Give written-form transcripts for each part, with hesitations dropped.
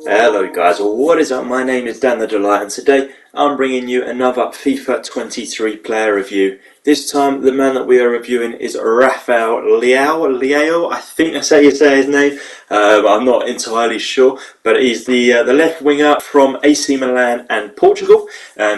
Hello guys, what is up? My name is Dan the Delight and today I'm bringing you another FIFA 23 player review. This time the man that we are reviewing is Rafeal Leao, I think that's how you say his name. I'm not entirely sure, but he's the left winger from AC Milan and Portugal.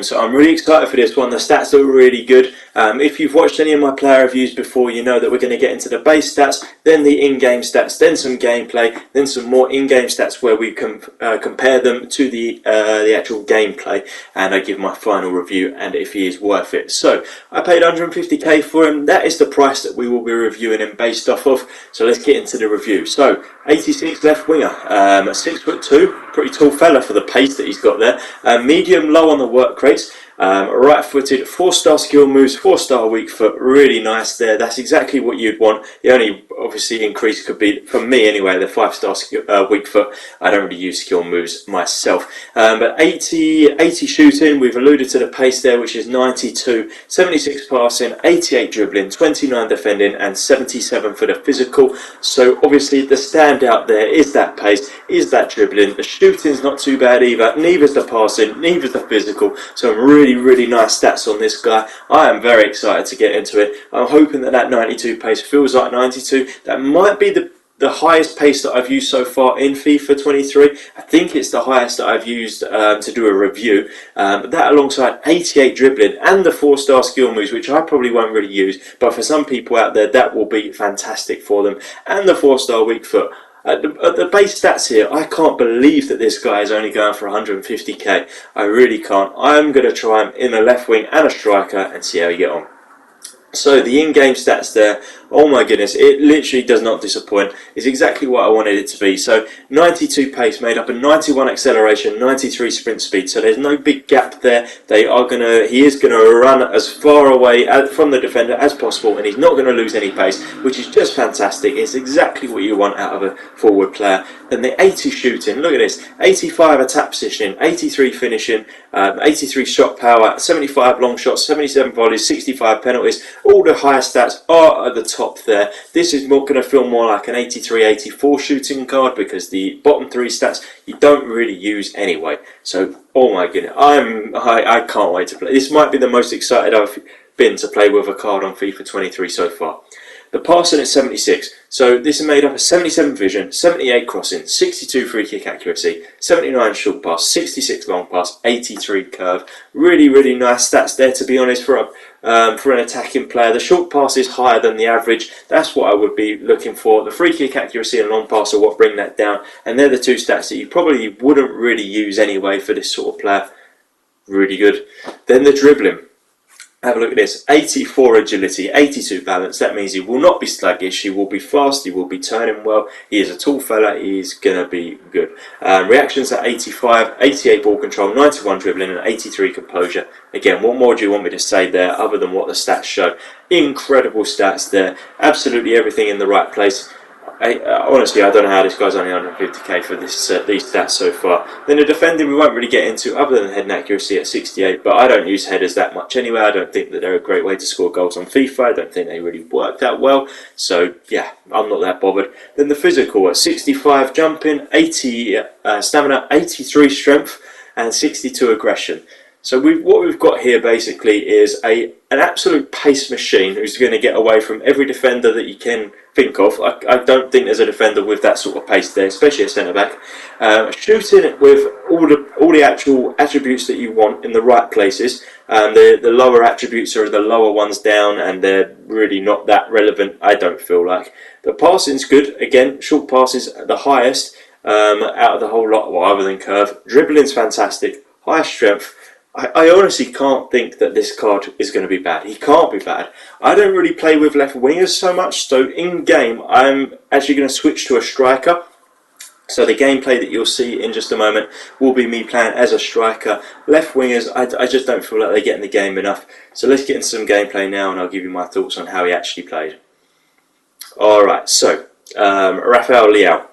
So I'm really excited for this one. The stats look really good. If you've watched any of my player reviews before, you know that we're going to get into the base stats, then the in-game stats, then some gameplay, then some more in-game stats where we can compare them to the actual gameplay, and I give my final review and if he is worth it. So I paid 150k for him. That is the price that we will be reviewing him based off of. So let's get into the review. So 86 left winger, 6'2", pretty tall fella for the pace that he's got there. Medium low on the work rates. Right-footed, 4-star skill moves, 4-star weak foot, really nice there. That's exactly what you'd want. The only obviously increase could be, for me anyway, the 5-star weak foot. I don't really use skill moves myself. But 80 shooting, we've alluded to the pace there, which is 92, 76 passing, 88 dribbling, 29 defending, and 77 for the physical. So obviously the standout there is that pace, is that dribbling. The shooting's not too bad either, neither's the passing, neither's the physical. So I'm really nice stats on this guy. I am very excited to get into it. I'm hoping that 92 pace feels like 92. That might be the highest pace that I've used so far in FIFA 23. I think it's the highest that I've used to do a review. That alongside 88 dribbling and the 4-star skill moves, which I probably won't really use, but for some people out there that will be fantastic for them, and the 4-star weak foot. At the base stats here, I can't believe that this guy is only going for 150k. I really can't. I'm going to try him in a left wing and a striker and see how you get on. So the in-game stats there, oh my goodness, it literally does not disappoint. It's exactly what I wanted it to be. So 92 pace made up of 91 acceleration, 93 sprint speed. So there's no big gap there. He is gonna run as far away from the defender as possible, and he's not gonna lose any pace, which is just fantastic. It's exactly what you want out of a forward player. Then the 80 shooting, look at this, 85 attack positioning, 83 finishing, 83 shot power, 75 long shots, 77 volleys, 65 penalties. All the higher stats are at the top there. This is going to feel more like an 83-84 shooting card because the bottom three stats you don't really use anyway. So, oh my goodness, I can't wait to play. This might be the most excited I've been to play with a card on FIFA 23 so far. The passing is 76, so this is made up of 77 vision, 78 crossing, 62 free kick accuracy, 79 short pass, 66 long pass, 83 curve. Really nice stats there, to be honest, for an attacking player. The short pass is higher than the average. That's what I would be looking for. The free kick accuracy and long pass are what bring that down, and they're the two stats that you probably wouldn't really use anyway for this sort of player. Really good. Then the dribbling. Have a look at this, 84 agility, 82 balance. That means he will not be sluggish, he will be fast, he will be turning well. He is a tall fella, he's going to be good. Reactions at 85, 88 ball control, 91 dribbling and 83 composure. Again, what more do you want me to say there other than what the stats show? Incredible stats there, absolutely everything in the right place. Honestly, I don't know how this guy's only 150k for these stats so far. Then the defending we won't really get into other than head accuracy at 68, but I don't use headers that much anyway. I don't think that they're a great way to score goals on FIFA. I don't think they really work that well. So yeah, I'm not that bothered. Then the physical at 65 jumping, 80 stamina, 83 strength and 62 aggression. So what we've got here basically is an absolute pace machine who's going to get away from every defender that you can think of. I don't think there's a defender with that sort of pace there, especially a centre-back. Shooting it with all the actual attributes that you want in the right places. The lower attributes are the lower ones down, and they're really not that relevant, I don't feel like. The passing's good. Again, short passes are the highest out of the whole lot, well, other than curve. Dribbling's fantastic. High strength. I honestly can't think that this card is going to be bad. He can't be bad. I don't really play with left wingers so much, so in game I'm actually going to switch to a striker. So the gameplay that you'll see in just a moment will be me playing as a striker. Left wingers, I just don't feel like they get in the game enough. So let's get into some gameplay now and I'll give you my thoughts on how he actually played. Alright, so Rafeal Leao.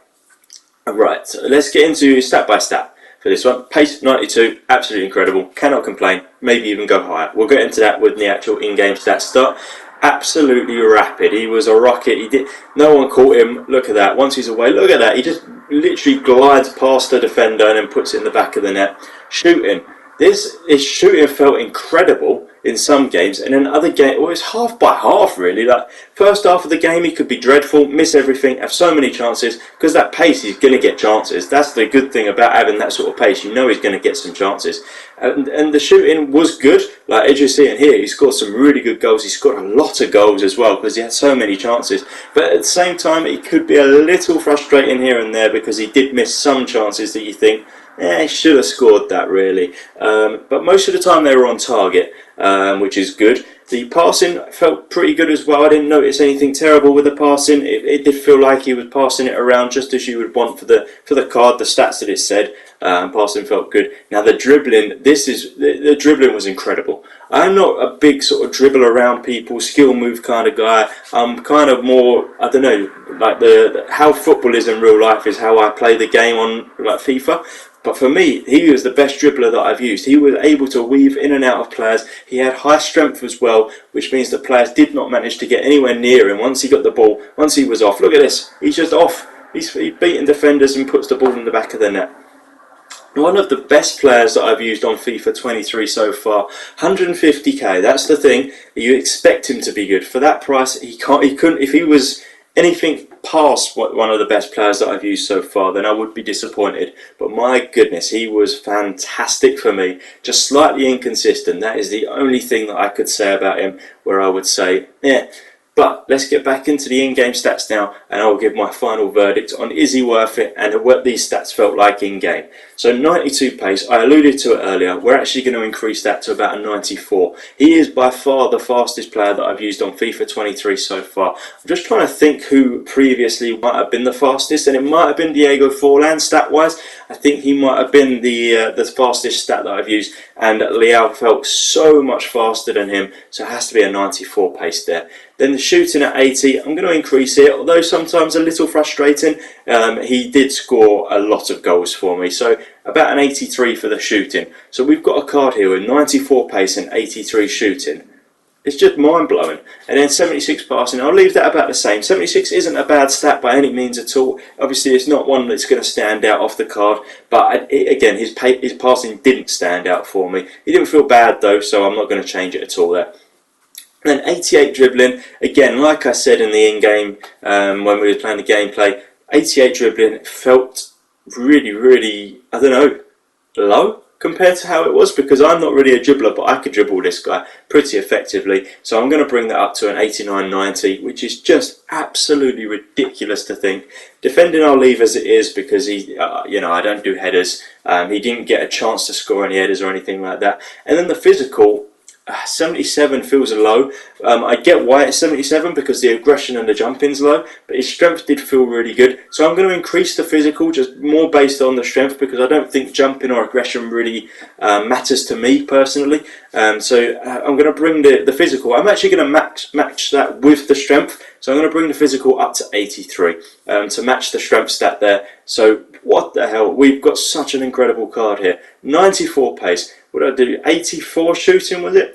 Right, so let's get into stat by stat. For this one, pace 92, absolutely incredible, cannot complain, maybe even go higher. We'll get into that when the actual in-game stats start. absolutely rapid. He was a rocket. No one caught him. Look at that. Once he's away, look at that. He just literally glides past the defender and then puts it in the back of the net. Shooting. His shooting felt incredible in some games, and in other games, well, it's half by half really. Like first half of the game, he could be dreadful, miss everything, have so many chances because that pace, he's going to get chances. That's the good thing about having that sort of pace. You know he's going to get some chances, and the shooting was good. Like as you're seeing here, he scored some really good goals. He scored a lot of goals as well because he had so many chances. But at the same time, it could be a little frustrating here and there because he did miss some chances that you think, he should have scored that really. But most of the time they were on target, which is good. The passing felt pretty good as well. I didn't notice anything terrible with the passing. It did feel like he was passing it around just as you would want for the card, the stats that it said. Passing felt good. Now the dribbling, the dribbling was incredible. I'm not a big sort of dribble around people, skill move kind of guy. I'm kind of more, I don't know, like how football is in real life is how I play the game on like FIFA. But for me, he was the best dribbler that I've used. He was able to weave in and out of players. He had high strength as well, which means that players did not manage to get anywhere near him once he got the ball, once he was off. Look at this, he's just off. He's beating defenders and puts the ball in the back of the net. One of the best players that I've used on FIFA 23 so far, 150k. That's the thing. You expect him to be good for that price. He couldn't. If he was anything past one of the best players that I've used so far, then I would be disappointed. But my goodness, he was fantastic for me. Just slightly inconsistent. That is the only thing that I could say about him where I would say, yeah. But let's get back into the in-game stats now, and I'll give my final verdict on is he worth it and what these stats felt like in-game. So 92 pace, I alluded to it earlier, we're actually going to increase that to about a 94. He is by far the fastest player that I've used on FIFA 23 so far. I'm just trying to think who previously might have been the fastest, and it might have been Diego Forlan stat-wise. I think he might have been the fastest stat that I've used, and Leao felt so much faster than him, so it has to be a 94 pace there. Then the shooting at 80, I'm going to increase it, although sometimes a little frustrating. He did score a lot of goals for me, so about an 83 for the shooting. So we've got a card here with 94 pace and 83 shooting. It's just mind-blowing. And then 76 passing, I'll leave that about the same. 76 isn't a bad stat by any means at all. Obviously, it's not one that's going to stand out off the card. But again, his passing didn't stand out for me. He didn't feel bad though, so I'm not going to change it at all there. And then 88 dribbling, again, like I said in the in-game when we were playing the gameplay, 88 dribbling felt really, really, I don't know, low compared to how it was, because I'm not really a dribbler, but I could dribble this guy pretty effectively. So I'm going to bring that up to an 89-90, which is just absolutely ridiculous to think. Defending I'll leave as it is because he, I don't do headers. He didn't get a chance to score any headers or anything like that. And then the physical, 77 feels low. I get why it's 77 because the aggression and the jumping's low, but his strength did feel really good. So I'm going to increase the physical just more based on the strength because I don't think jumping or aggression really matters to me personally. So I'm going to bring the physical. I'm actually going to match that with the strength. So I'm going to bring the physical up to 83 to match the strength stat there. So what the hell? We've got such an incredible card here. 94 pace. What did I do? 84 shooting, was it?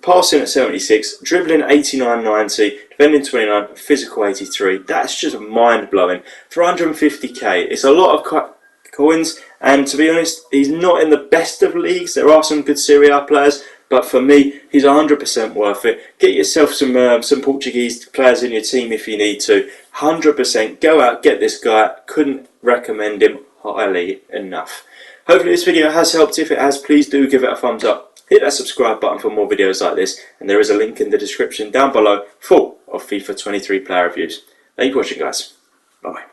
Passing at 76, dribbling 89-90, defending 29, physical 83. That's just mind-blowing. For 150k, it's a lot of coins, and to be honest, he's not in the best of leagues. There are some good Serie A players, but for me, he's 100% worth it. Get yourself some Portuguese players in your team if you need to. 100%, go out, get this guy. Couldn't recommend him highly enough. Hopefully this video has helped. If it has, please do give it a thumbs up. Hit that subscribe button for more videos like this, and there is a link in the description down below full of FIFA 23 player reviews. Thank you for watching, guys. Bye.